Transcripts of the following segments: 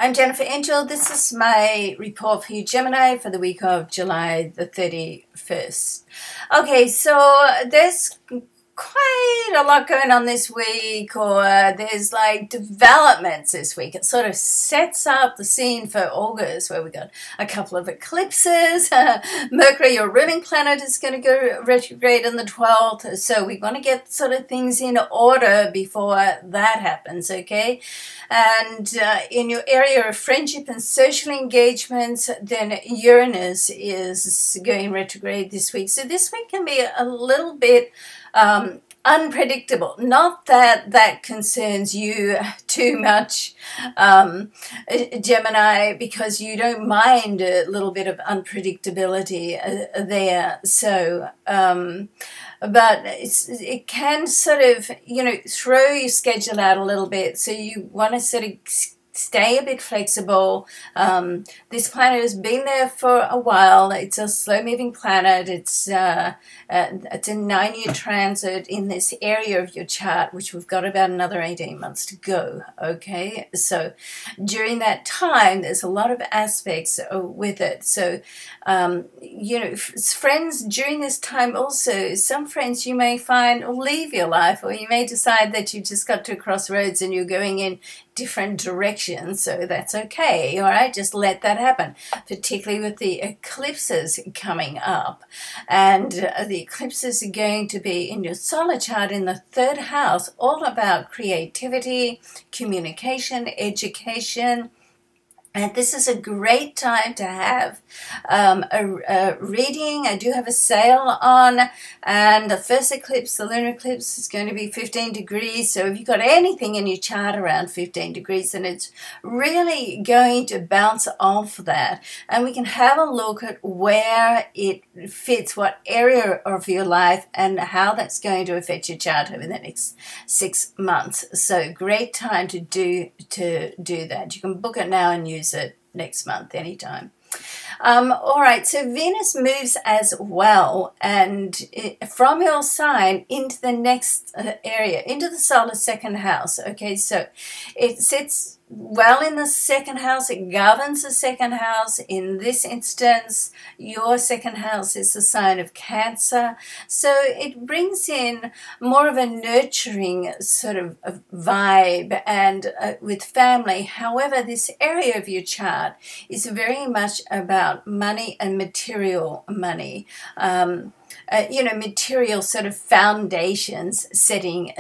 I'm Jennifer Angel. This is my report for you, Gemini, for the week of July the 31st. Okay, so there's quite a lot going on this week, or there's like developments this week. It sort of sets up the scene for August, where we got a couple of eclipses. Mercury, your ruling planet, is going to go retrograde on the 12th, so we want to get sort of things in order before that happens, okay? And in your area of friendship and social engagements, then Uranus is going retrograde this week. So this week can be a little bit unpredictable. Not that that concerns you too much, Gemini, because you don't mind a little bit of unpredictability there. So, but it can sort of, throw your schedule out a little bit. So you want to sort of stay a bit flexible. This planet has been there for a while. It's a slow-moving planet. It's a 9-year transit in this area of your chart, which we've got about another 18 months to go, okay? So during that time, there's a lot of aspects with it. So, friends during this time also, some friends you may find will leave your life, or you may decide that you just got to a crossroads and you're going in different directions, so that's okay. All right, just let that happen, particularly with the eclipses coming up. And the eclipses are going to be in your solar chart in the 3rd house, all about creativity, communication, education. And this is a great time to have a reading. I do have a sale on, and the first eclipse, the lunar eclipse, is going to be 15 degrees. So if you've got anything in your chart around 15 degrees, then it's really going to bounce off that. And we can have a look at where it fits, what area of your life, and how that's going to affect your chart over the next 6 months. So great time to do that. You can book it now and use it next month anytime. All right, so Venus moves as well, and from your sign into the next area, into the solar 2nd house. Okay, so it sits well in the 2nd house. It governs the 2nd house. In this instance, your 2nd house is the sign of Cancer. So it brings in more of a nurturing sort of vibe and with family. However, this area of your chart is very much about money and material money. Material sort of foundations setting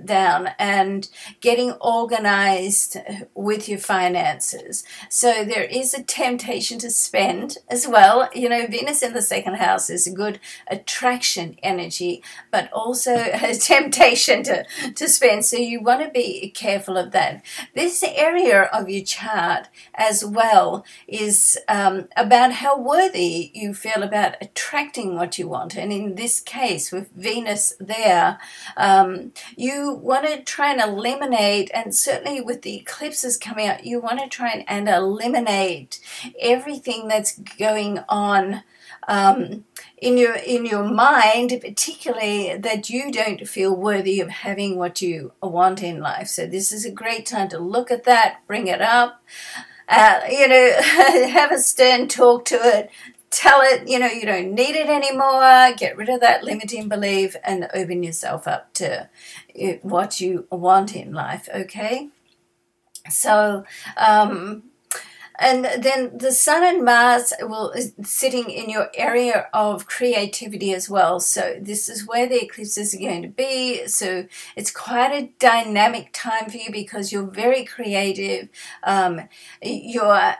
down and getting organized with your finances. So there is a temptation to spend as well. Venus in the 2nd house is a good attraction energy, but also a temptation to spend. So you want to be careful of that. This area of your chart as well is about how worthy you feel about attracting what you want. And in this case, with Venus there, you want to try and eliminate, and certainly with the eclipses coming out, you want to try and eliminate everything that's going on in your mind, particularly that you don't feel worthy of having what you want in life. So this is a great time to look at that, bring it up, have a stern talk to it. Tell it, you don't need it anymore. Get rid of that limiting belief and open yourself up to what you want in life, okay? So, and then the Sun and Mars is sitting in your area of creativity as well. So this is where the eclipses are going to be. So it's quite a dynamic time for you because you're very creative. Your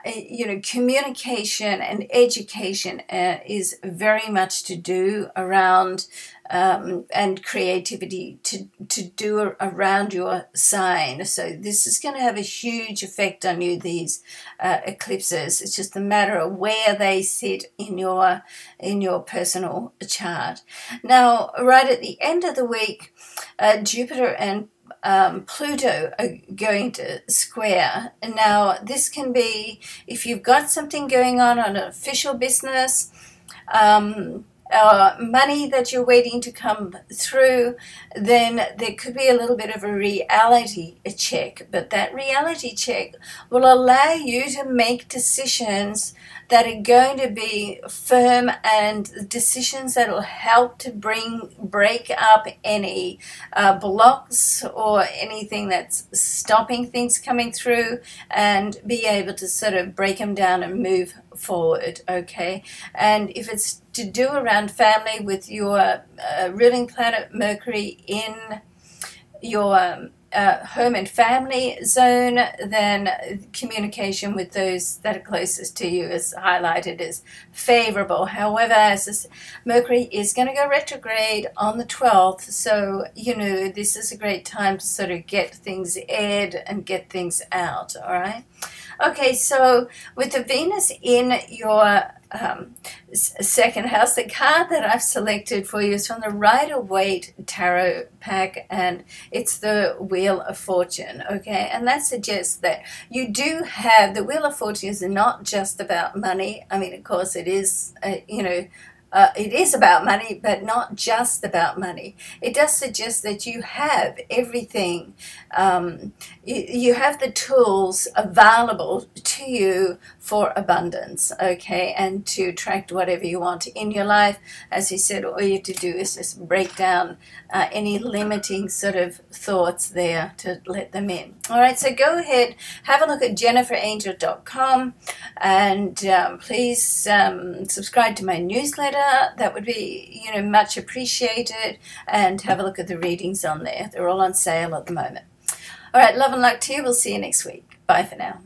communication and education is very much to do around and creativity to do around your sign. So this is going to have a huge effect on you, these eclipses. It's just a matter of where they sit in your personal chart. Now, right at the end of the week, Jupiter and Pluto are going to square. Now, this can be if you've got something going on an official business, money that you're waiting to come through, then there could be a little bit of a reality check. But that reality check will allow you to make decisions that are going to be firm and decisions that will help to break up any blocks or anything that's stopping things coming through, and be able to sort of break them down and move forward, okay? And if it's to do around family, with your ruling planet Mercury in your home and family zone, then communication with those that are closest to you is highlighted as favorable. However, as this Mercury is going to go retrograde on the 12th, so this is a great time to sort of get things aired and get things out. All right. Okay, so with the Venus in your second house, the card that I've selected for you is from the Rider-Waite Tarot pack, and it's the Wheel of Fortune, okay? And that suggests that you do have, the Wheel of Fortune is not just about money. I mean, of course it is, it is about money, but not just about money. It does suggest that you have everything. You have the tools available to you for abundance, okay, and to attract whatever you want in your life. As you said, all you have to do is just break down any limiting sort of thoughts there to let them in. All right, so go ahead, have a look at jenniferangel.com, and please subscribe to my newsletter. That would be, much appreciated, and have a look at the readings on there. They're all on sale at the moment. All right, love and luck to you. We'll see you next week. Bye for now.